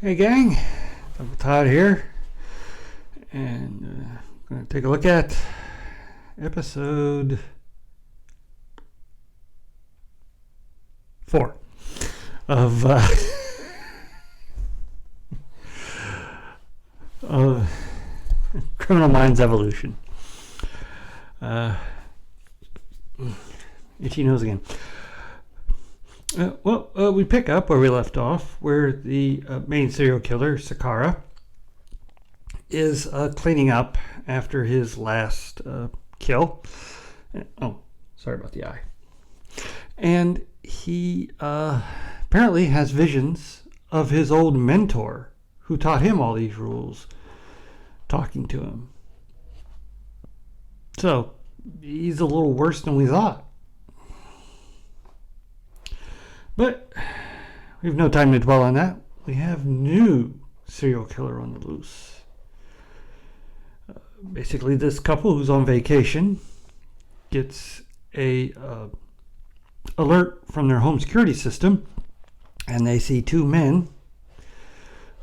Hey gang, Uncle Todd here, and I'm going to take a look at episode 4 of of Criminal Minds Evolution. Itchy nose again. We pick up where we left off, where the main serial killer, Sakara, is cleaning up after his last kill. Oh, sorry about the eye. And he apparently has visions of his old mentor who taught him all these rules, talking to him. So, he's a little worse than we thought. But we have no time to dwell on that. We have new serial killer on the loose. Basically, this couple who's on vacation gets a alert from their home security system, and they see two men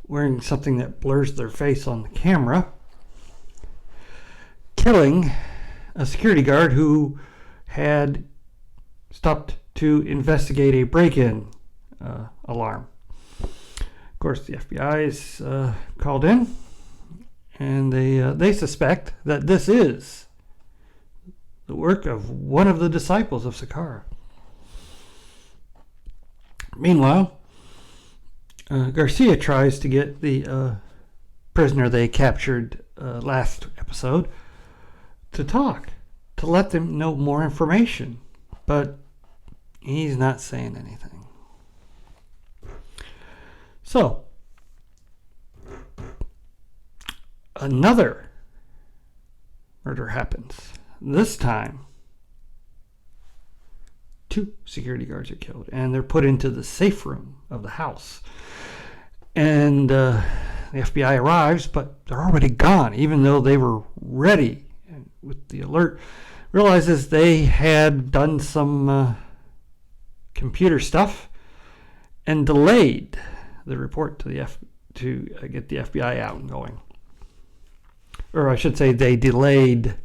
wearing something that blurs their face on the camera, killing a security guard who had stopped to investigate a break-in alarm. Of course, the FBI is called in, and they suspect that this is the work of one of the disciples of Sakara. Meanwhile, Garcia tries to get the prisoner they captured last episode to talk, to let them know more information, but he's not saying anything. So, another murder happens. This time, 2 security guards are killed, and they're put into the safe room of the house. And the FBI arrives, but they're already gone, even though they were ready. And with the alert, realizes they had done some computer stuff and delayed the report to get the FBI out and going. Or I should say, they delayed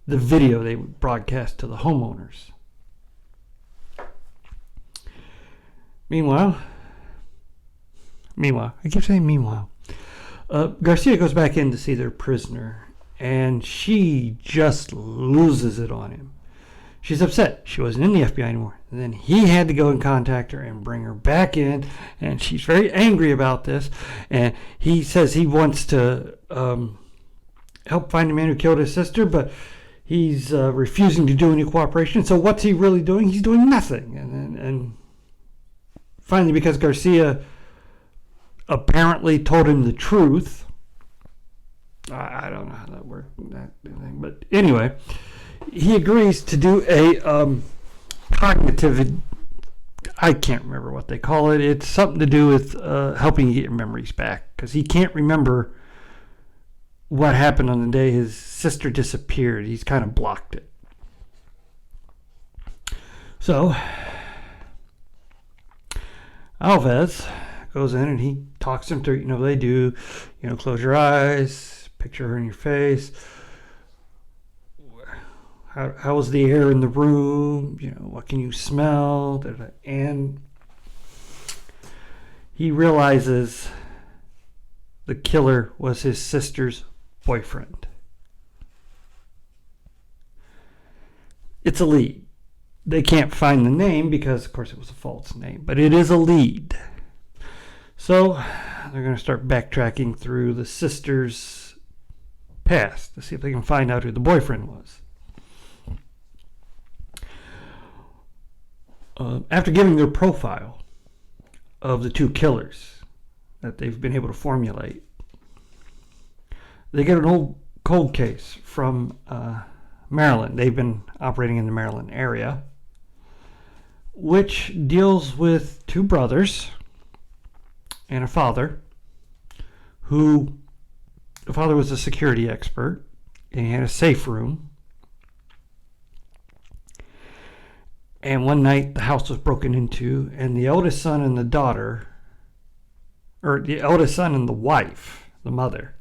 the video they would broadcast to the homeowners. Meanwhile, I keep saying meanwhile, Garcia goes back in to see their prisoner, and she just loses it on him. She's upset. She wasn't in the FBI anymore. And then he had to go and contact her and bring her back in, and she's very angry about this. And he says he wants to help find the man who killed his sister, but he's refusing to do any cooperation. So what's he really doing? He's doing nothing. And finally, because Garcia apparently told him the truth, I don't know how that worked, but anyway, he agrees to do a cognitive, I can't remember what they call it. It's something to do with helping you get your memories back, because he can't remember what happened on the day his sister disappeared. He's kind of blocked it. So Alves goes in and he talks him through, they do, close your eyes, picture her in your face. How was the air in the room? What can you smell? And he realizes the killer was his sister's boyfriend. It's a lead. They can't find the name because, of course, it was a false name, but it is a lead. So they're going to start backtracking through the sister's past to see if they can find out who the boyfriend was. After giving their profile of the 2 killers that they've been able to formulate, they get an old cold case from Maryland. They've been operating in the Maryland area, which deals with 2 brothers and a father, who the father was a security expert, and he had a safe room. And one night the house was broken into, and the eldest son and the daughter or the eldest son and the wife, the mother,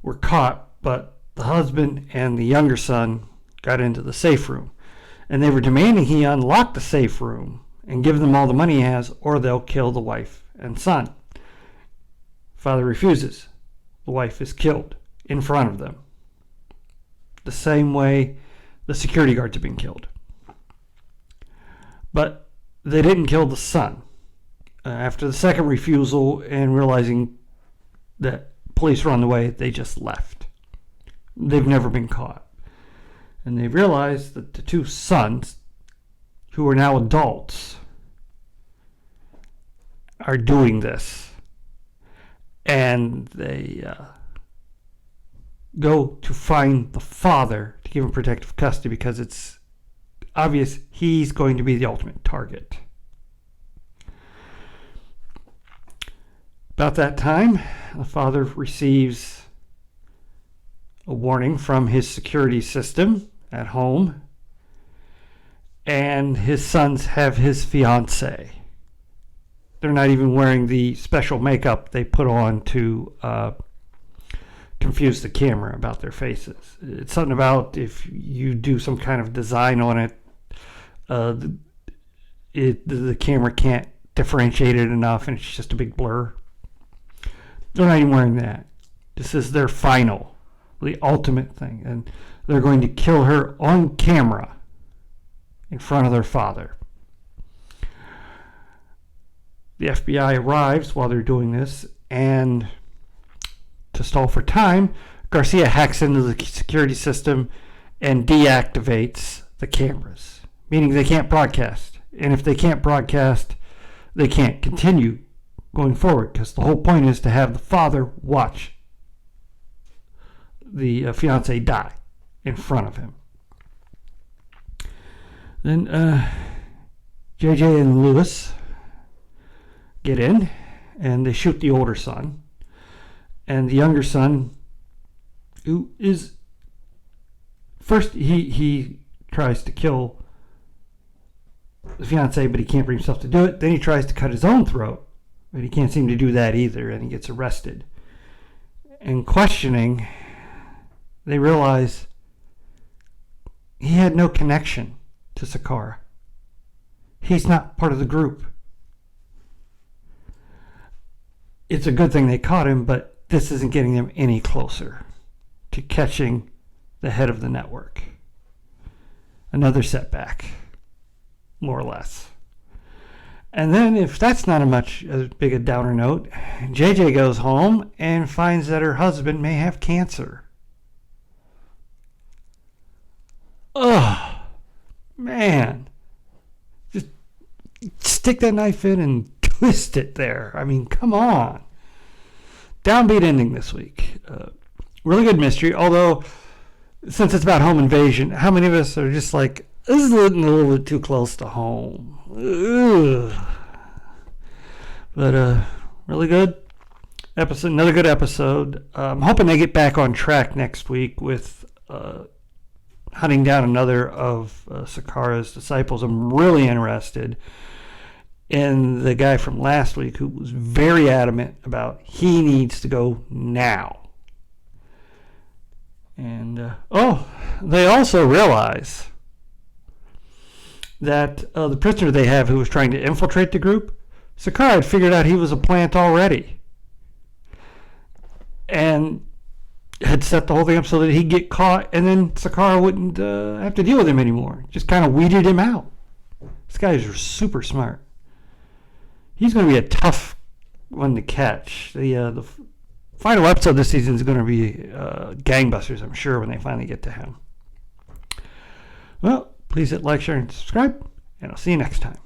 were caught, but the husband and the younger son got into the safe room. And they were demanding he unlock the safe room and give them all the money he has, or they'll kill the wife and son. Father refuses. The wife is killed in front of them, the same way the security guards have been killed. But they didn't kill the son. After the second refusal and realizing that police were on the way, they just left. They've never been caught. And they realized that the two sons, who are now adults, are doing this. And they go to find the father to give him protective custody because it's obvious he's going to be the ultimate target. About that time, the father receives a warning from his security system at home, and his sons have his fiancée. They're not even wearing the special makeup they put on to confuse the camera about their faces. It's something about if you do some kind of design on it, the camera can't differentiate it enough, and it's just a big blur. They're not even wearing that. This is their final, the ultimate thing, and they're going to kill her on camera in front of their father. The FBI arrives while they're doing this, and to stall for time, Garcia hacks into the security system and deactivates the cameras, meaning they can't broadcast. And if they can't broadcast, they can't continue going forward, because the whole point is to have the father watch the fiancé die in front of him. Then JJ and Lewis get in, and they shoot the older son. And the younger son, who is... First, he tries to kill the fiancé, but he can't bring himself to do it. Then he tries to cut his own throat, but he can't seem to do that either, and he gets arrested. And questioning, they realize he had no connection to Sakara. He's not part of the group. It's a good thing they caught him, but this isn't getting them any closer to catching the head of the network. Another setback, more or less. And then, if that's not as big a downer note, JJ goes home and finds that her husband may have cancer. Oh, man. Just stick that knife in and twist it there. I mean, come on. Downbeat ending this week. Really good mystery, although, since it's about home invasion, how many of us are just like, this is getting a little bit too close to home. Ugh. But really good episode, another good episode. I'm hoping they get back on track next week with hunting down another of Sakara's disciples. I'm really interested in the guy from last week who was very adamant about he needs to go now. And they also realize that the prisoner they have who was trying to infiltrate the group, Sakara had figured out he was a plant already and had set the whole thing up so that he'd get caught, and then Sakara wouldn't have to deal with him anymore. Just kind of weeded him out. This guy is super smart. He's going to be a tough one to catch. The final episode this season is going to be gangbusters, I'm sure, when they finally get to him. Well, please hit like, share, and subscribe, and I'll see you next time.